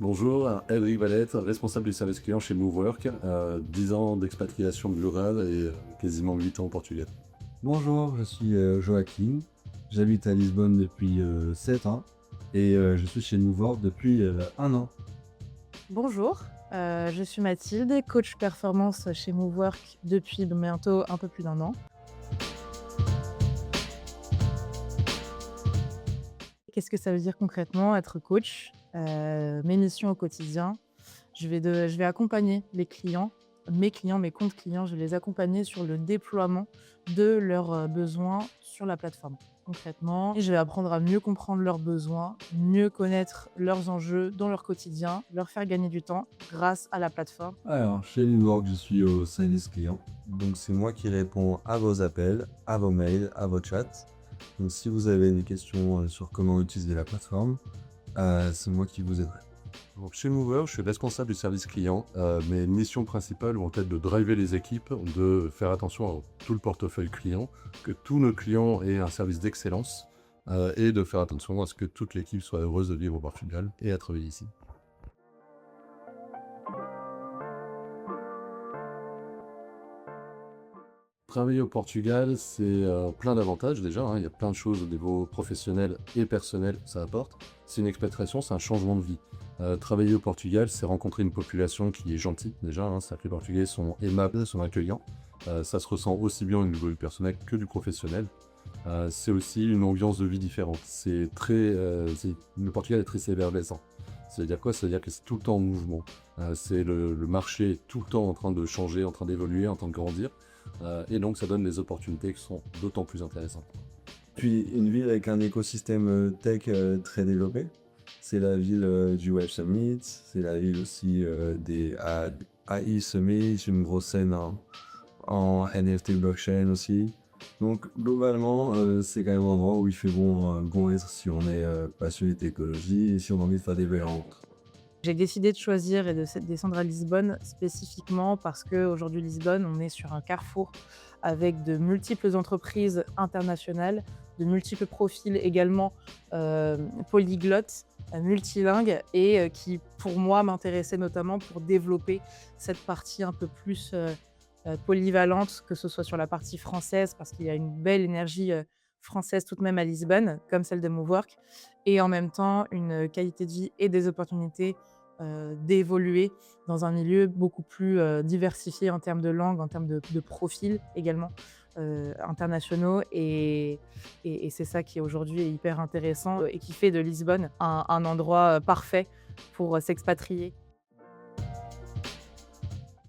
Bonjour, Elric Valette, responsable du service client chez Movework, 10 ans d'expatriation de l'Ural et quasiment 8 ans au Portugal. Bonjour, je suis Joachim. J'habite à Lisbonne depuis 7 ans et je suis chez Nouveau depuis 1 an. Bonjour, je suis Mathilde, coach performance chez Movework depuis bientôt un peu plus d'un an. Qu'est-ce que ça veut dire concrètement être coach? Mes missions au quotidien, je vais accompagner les clients, mes comptes clients, je vais les accompagner sur le déploiement de leurs, besoins sur la plateforme. Concrètement, je vais apprendre à mieux comprendre leurs besoins, mieux connaître leurs enjeux dans leur quotidien, leur faire gagner du temps grâce à la plateforme. Alors, chez Nouveau, je suis au service client. Donc, c'est moi qui réponds à vos appels, à vos mails, à vos chats. Donc, si vous avez des questions sur comment utiliser la plateforme, c'est moi qui vous aiderai. Donc, chez Mover, je suis responsable du service client. Mes missions principales vont être de driver les équipes, de faire attention à tout le portefeuille client, que tous nos clients aient un service d'excellence et de faire attention à ce que toute l'équipe soit heureuse de vivre au Portugal et à travailler ici. Travailler au Portugal, c'est plein d'avantages déjà, hein. Il y a plein de choses au niveau professionnel et personnel que ça apporte. C'est une expatriation, c'est un changement de vie. Travailler au Portugal, c'est rencontrer une population qui est gentille déjà, hein. C'est-à-dire que les Portugais sont aimables, sont accueillants. Ça se ressent aussi bien au niveau du personnel que du professionnel. C'est aussi une ambiance de vie différente. Le Portugal est très effervescent. Ça veut dire quoi? Ça veut dire que c'est tout le temps en mouvement. Le marché est tout le temps en train de changer, en train d'évoluer, en train de grandir. Et donc ça donne des opportunités qui sont d'autant plus intéressantes. Puis, une ville avec un écosystème tech très développé. C'est la ville du Web Summit, c'est la ville aussi des AI Summit, une grosse scène en NFT blockchain aussi. Donc globalement, c'est quand même un endroit où il fait bon être si on est passionné de technologie et si on a envie de faire des belles rencontres. J'ai décidé de choisir et de descendre à Lisbonne spécifiquement parce qu'aujourd'hui Lisbonne, on est sur un carrefour avec de multiples entreprises internationales, de multiples profils également polyglottes, multilingues et qui pour moi m'intéressaient notamment pour développer cette partie un peu plus polyvalente, que ce soit sur la partie française parce qu'il y a une belle énergie française tout de même à Lisbonne, comme celle de Movework, et en même temps une qualité de vie et des opportunités d'évoluer dans un milieu beaucoup plus diversifié en termes de langue, en termes de profils également internationaux. Et c'est ça qui aujourd'hui est hyper intéressant et qui fait de Lisbonne un endroit parfait pour s'expatrier.